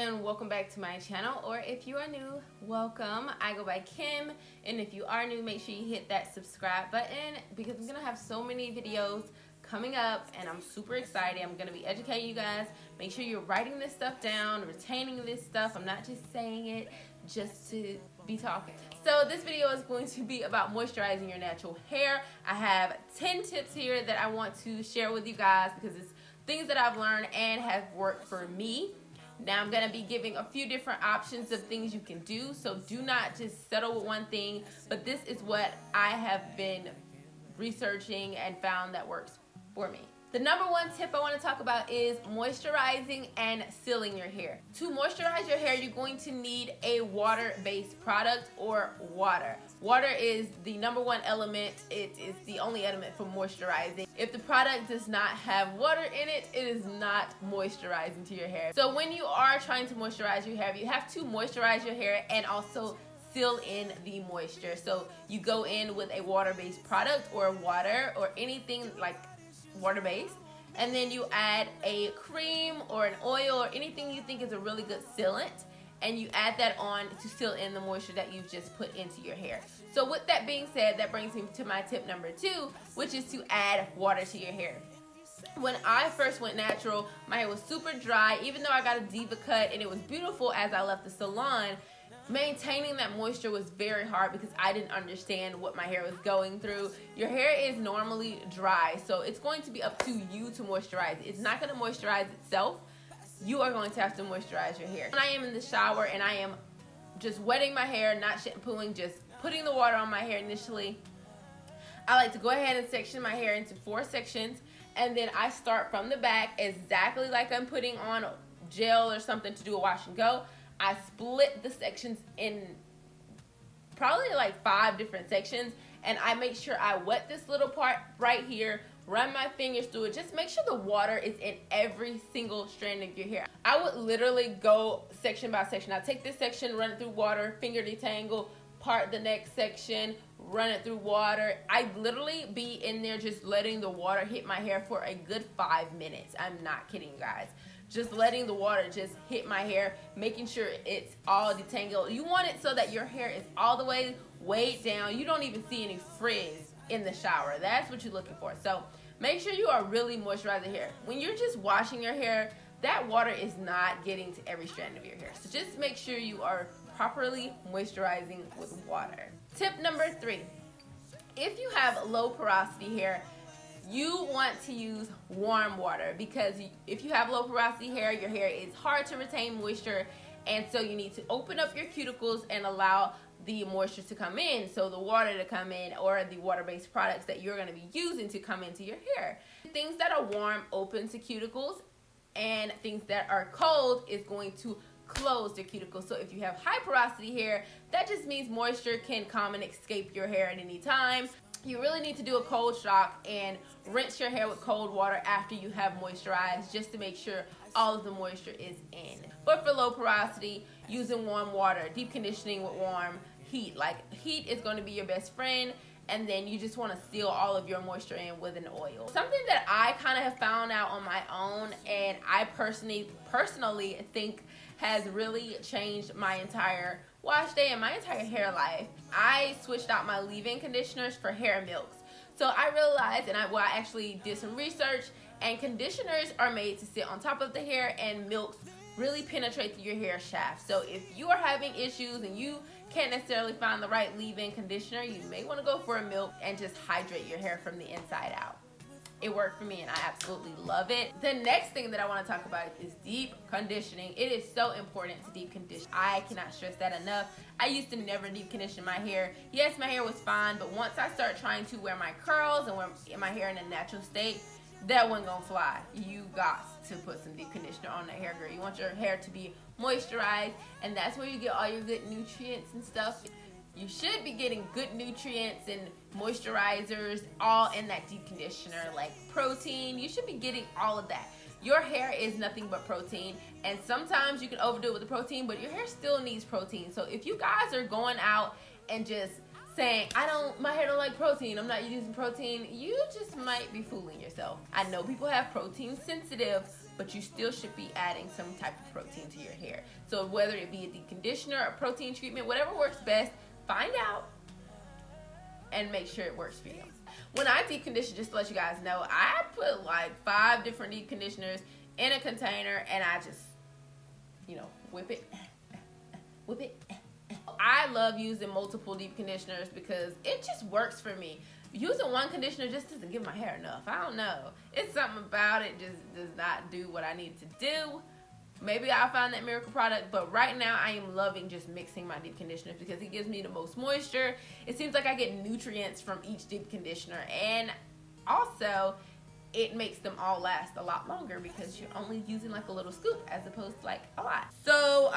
and welcome back to my channel, or if you are new, welcome. I go by Kim, and if you are new, make sure you hit that subscribe button because I'm gonna have so many videos coming up and I'm super excited. I'm gonna be educating you guys. Make sure you're writing this stuff down, retaining this stuff. I'm not just saying it just to be talking. So this video is going to be about moisturizing your natural hair. I have 10 tips here that I want to share with you guys because it's things that I've learned and have worked for me. Now I'm going to be giving a few different options of things you can do, so do not just settle with one thing, but this is what I have been researching and found that works for me. The number one tip I want to talk about is moisturizing and sealing your hair. To moisturize your hair, you're going to need a water-based product or water. Water is the number one element. It is the only element for moisturizing. If the product does not have water in it, it is not moisturizing to your hair. So when you are trying to moisturize your hair, you have to moisturize your hair and also seal in the moisture. So you go in with a water-based product or water or anything like water-based, and then you add a cream or an oil or anything you think is a really good sealant, and you add that on to seal in the moisture that you've just put into your hair. So with that being said, that brings me to my tip number 2, which is to add water to your hair. When I first went natural, my hair was super dry. Even though I got a diva cut and it was beautiful as I left the salon, maintaining that moisture was very hard because I didn't understand what my hair was going through. Your hair is normally dry, so it's going to be up to you to moisturize it. It's not going to moisturize itself. You are going to have to moisturize your hair. When I am in the shower and I am just wetting my hair, not shampooing, just putting the water on my hair initially, I like to go ahead and section my hair into 4 sections, and then I start from the back exactly like I'm putting on gel or something to do a wash and go. I split the sections in probably like 5 different sections, and I make sure I wet this little part right here, run my fingers through it, just make sure the water is in every single strand of your hair. I would literally go section by section. I take this section, run it through water, finger detangle, part the next section, run it through water. I literally be in there just letting the water hit my hair for a good 5 minutes. I'm not kidding, guys. Just letting the water just hit my hair, making sure it's all detangled. You want it so that your hair is all the way weighed down. You don't even see any frizz in the shower. That's what you're looking for. So make sure you are really moisturizing your hair. When you're just washing your hair, that water is not getting to every strand of your hair. So just make sure you are properly moisturizing with water. Tip number 3, if you have low porosity hair, you want to use warm water, because if you have low porosity hair, your hair is hard to retain moisture, and so you need to open up your cuticles and allow the moisture to come in, so the water to come in, or the water-based products that you're going to be using to come into your hair. Things that are warm open to cuticles, and things that are cold is going to close the cuticles. So if you have high porosity hair, that just means moisture can come and escape your hair at any time. You really need to do a cold shock and rinse your hair with cold water after you have moisturized, just to make sure all of the moisture is in. But for low porosity, using warm water, deep conditioning with warm heat. Like, heat is going to be your best friend, and then you just want to seal all of your moisture in with an oil. Something that I kind of have found out on my own, and I personally think has really changed my entire wash day and my entire hair life. I switched out my leave-in conditioners for hair milks. So I realized, and I actually did some research, and conditioners are made to sit on top of the hair, and milks really penetrate through your hair shaft. So if you are having issues and you can't necessarily find the right leave-in conditioner, you may want to go for a milk and just hydrate your hair from the inside out. It worked for me and I absolutely love it. The next thing that I want to talk about is deep conditioning. It is so important to deep condition. I cannot stress that enough. I used to never deep condition my hair. Yes, my hair was fine, but once I started trying to wear my curls and wear my hair in a natural state, that wasn't gonna fly. You got to put some deep conditioner on that hair, girl. You want your hair to be moisturized, and that's where you get all your good nutrients and stuff. You should be getting good nutrients and moisturizers all in that deep conditioner, like protein. You should be getting all of that. Your hair is nothing but protein, and sometimes you can overdo it with the protein, but your hair still needs protein. So if you guys are going out and just saying, my hair don't like protein, I'm not using protein, you just might be fooling yourself. I know people have protein sensitive, but you still should be adding some type of protein to your hair. So whether it be a deep conditioner, a protein treatment, whatever works best, find out and make sure it works for you. When I deep condition, just to let you guys know, I put like 5 different deep conditioners in a container and I just, whip it. I love using multiple deep conditioners because it just works for me. Using one conditioner just doesn't give my hair enough. I don't know. It's something about it just does not do what I need to do. Maybe I'll find that miracle product, but right now I am loving just mixing my deep conditioners because it gives me the most moisture. It seems like I get nutrients from each deep conditioner, and also it makes them all last a lot longer because you're only using like a little scoop as opposed to like a lot. So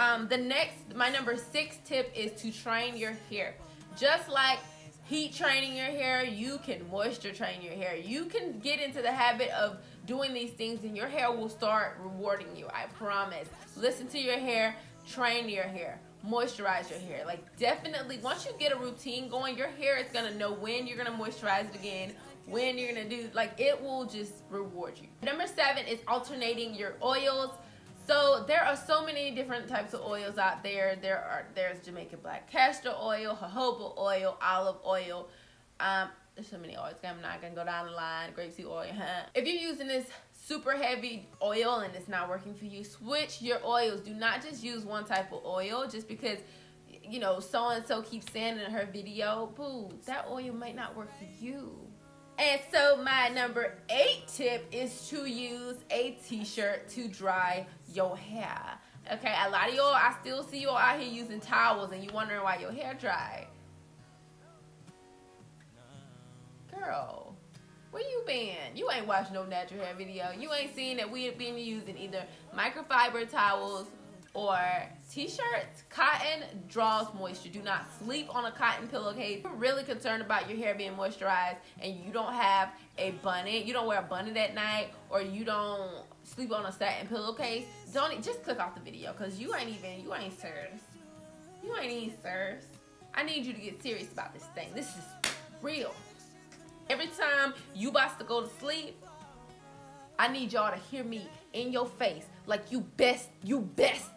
my number 6 tip is to train your hair. Just like heat training your hair, you can moisture train your hair. You can get into the habit of doing these things and your hair will start rewarding you, I promise. Listen to your hair, train your hair, moisturize your hair. Like, definitely, once you get a routine going, your hair is gonna know when you're gonna moisturize it again, when you're gonna do, like, it will just reward you. Number 7 is alternating your oils. So there are so many different types of oils out there. There's Jamaican black castor oil, jojoba oil, olive oil. There's so many oils. I'm not gonna go down the line. Grapeseed oil. If you're using this super heavy oil and it's not working for you, switch your oils. Do not just use one type of oil just because so and so keeps saying in her video. Boo, that oil might not work for you. And so my number 8 tip is to use a t-shirt to dry your hair. Okay, a lot of y'all, I still see y'all out here using towels and you wondering why your hair dry. Girl, where you been? You ain't watched no natural hair video. You ain't seen that we have been using either microfiber towels or t-shirts. Cotton draws moisture. Do not sleep on a cotton pillowcase. If you're really concerned about your hair being moisturized and you don't have a bonnet, you don't wear a bonnet at night, or you don't sleep on a satin pillowcase, just click off the video because you ain't serious. You ain't even serious. I need you to get serious about this thing. This is real. Every time you about to go to sleep, I need y'all to hear me in your face like you best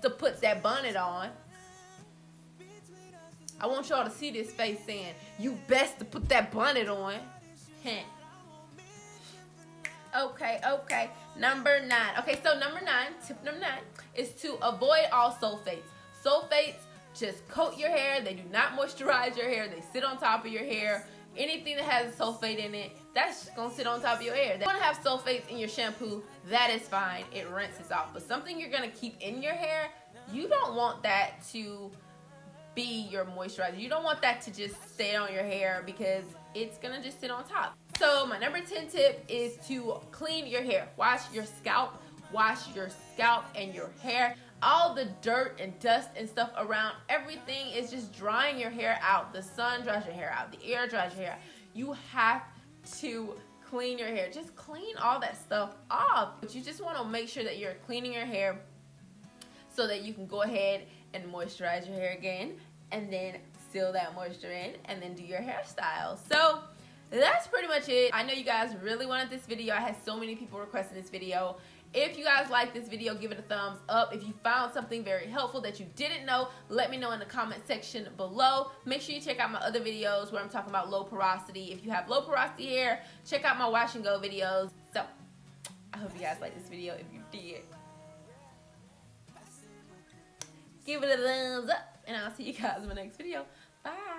to put that bonnet on. I want y'all to see this face saying, you best to put that bonnet on. Okay. Number 9. Okay, so tip number 9 is to avoid all sulfates. Sulfates just coat your hair. They do not moisturize your hair. They sit on top of your hair. Anything that has a sulfate in it, that's gonna sit on top of your hair. If you wanna have sulfates in your shampoo, that is fine. It rinses off. But something you're gonna keep in your hair, you don't want that to be your moisturizer. You don't want that to just stay on your hair because it's gonna just sit on top. So my number 10 tip is to clean your hair. Wash your scalp and your hair. All the dirt and dust and stuff around, everything is just drying your hair out. The sun dries your hair out. The air dries your hair out. You have to clean your hair. Just clean all that stuff off. But you just want to make sure that you're cleaning your hair so that you can go ahead and moisturize your hair again and then seal that moisture in and then do your hairstyle. So that's pretty much it. I know you guys really wanted this video. I had so many people requesting this video. If you guys like this video, give it a thumbs up. If you found something very helpful that you didn't know, let me know in the comment section below. Make sure you check out my other videos where I'm talking about low porosity. If you have low porosity hair, check out my wash and go videos. So, I hope you guys like this video. If you did, give it a thumbs up. And I'll see you guys in my next video. Bye.